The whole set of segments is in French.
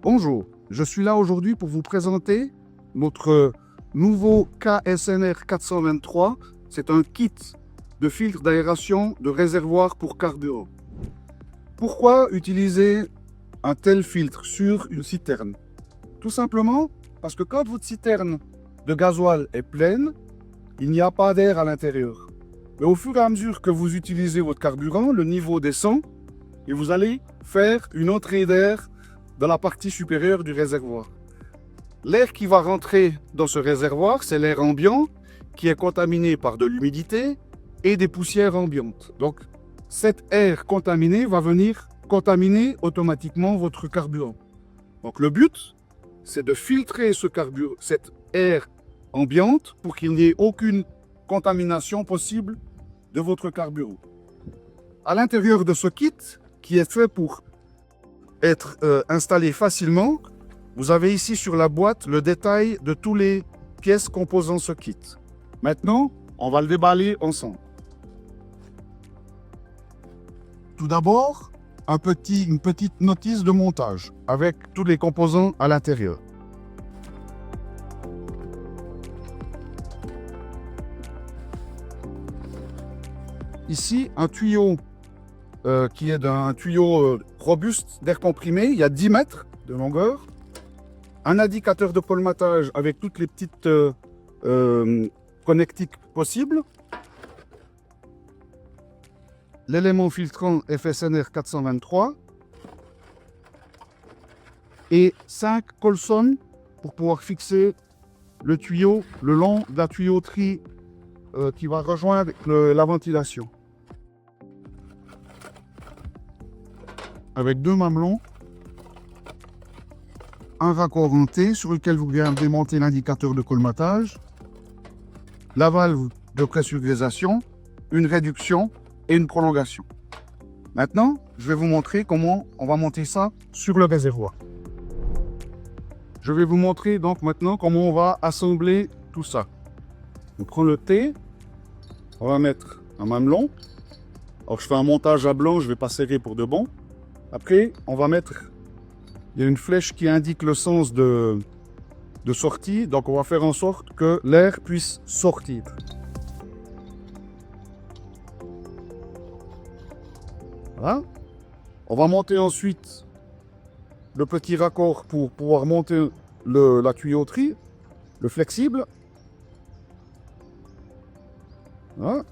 Bonjour, je suis là aujourd'hui pour vous présenter notre nouveau KSNR 423. C'est un kit de filtre d'aération de réservoir pour carburant. Pourquoi utiliser un tel filtre sur une citerne? Tout simplement parce que quand votre citerne de gasoil est pleine, il n'y a pas d'air à l'intérieur. Mais au fur et à mesure que vous utilisez votre carburant, le niveau descend et vous allez faire une entrée d'air dans la partie supérieure du réservoir. L'air qui va rentrer dans ce réservoir, c'est l'air ambiant qui est contaminé par de l'humidité et des poussières ambiantes. Donc, cet air contaminé va venir contaminer automatiquement votre carburant. Donc, le but, c'est de filtrer cet air ambiante pour qu'il n'y ait aucune contamination possible de votre carburant. À l'intérieur de ce kit, qui est fait pour être installé facilement, vous avez ici sur la boîte le détail de toutes les pièces composant ce kit. Maintenant, on va le déballer ensemble. Tout d'abord, une petite notice de montage avec tous les composants à l'intérieur. Ici, un tuyau qui est d'un tuyau robuste d'air comprimé, il y a 10 mètres de longueur. Un indicateur de colmatage avec toutes les petites connectiques possibles. L'élément filtrant FSNR 423. Et 5 colsons pour pouvoir fixer le tuyau le long de la tuyauterie qui va rejoindre la ventilation. Avec 2 mamelons, un raccord en T sur lequel vous devez démonter l'indicateur de colmatage, la valve de pressurisation, une réduction et une prolongation. Maintenant, je vais vous montrer comment on va monter ça sur le réservoir. Je vais vous montrer donc maintenant comment on va assembler tout ça. On prend le T, on va mettre un mamelon. Alors je fais un montage à blanc, je ne vais pas serrer pour de bon. Après, on va mettre, il y a une flèche qui indique le sens de sortie, donc on va faire en sorte que l'air puisse sortir. Voilà. On va monter ensuite le petit raccord pour pouvoir monter la tuyauterie, le flexible. Voilà.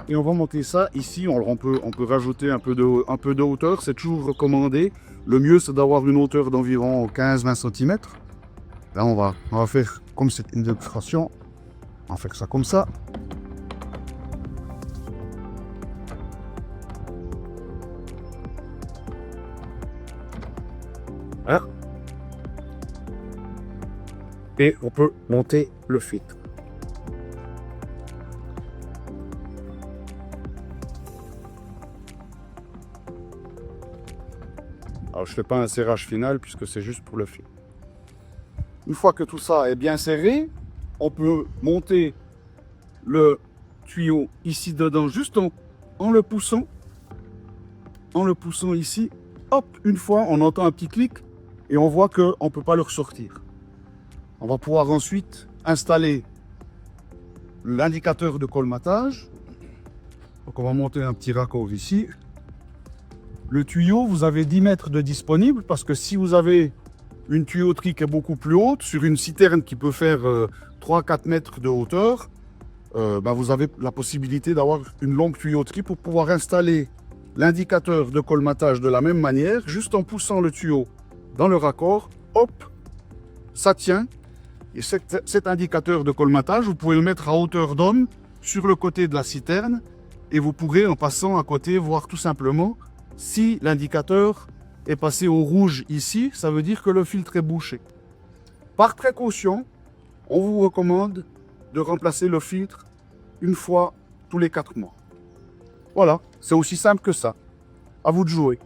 Et on va monter ça ici. On peut rajouter un peu de hauteur, c'est toujours recommandé. Le mieux, c'est d'avoir une hauteur d'environ 15-20 cm. Là, on va faire comme c'est une démonstration. On va faire ça comme ça. Voilà. Et on peut monter le filtre. Alors je ne fais pas un serrage final puisque c'est juste pour le fil. Une fois que tout ça est bien serré, on peut monter le tuyau ici dedans juste en le poussant. En le poussant ici, hop, une fois on entend un petit clic et on voit qu'on ne peut pas le ressortir. On va pouvoir ensuite installer l'indicateur de colmatage. Donc on va monter un petit raccord ici. Le tuyau, vous avez 10 mètres de disponible parce que si vous avez une tuyauterie qui est beaucoup plus haute, sur une citerne qui peut faire 3-4 mètres de hauteur, vous avez la possibilité d'avoir une longue tuyauterie pour pouvoir installer l'indicateur de colmatage de la même manière, juste en poussant le tuyau dans le raccord, hop, ça tient. Et cet indicateur de colmatage, vous pouvez le mettre à hauteur d'homme sur le côté de la citerne et vous pourrez, en passant à côté, voir tout simplement si l'indicateur est passé au rouge ici, ça veut dire que le filtre est bouché. Par précaution, on vous recommande de remplacer le filtre une fois tous les 4 mois. Voilà, c'est aussi simple que ça. À vous de jouer.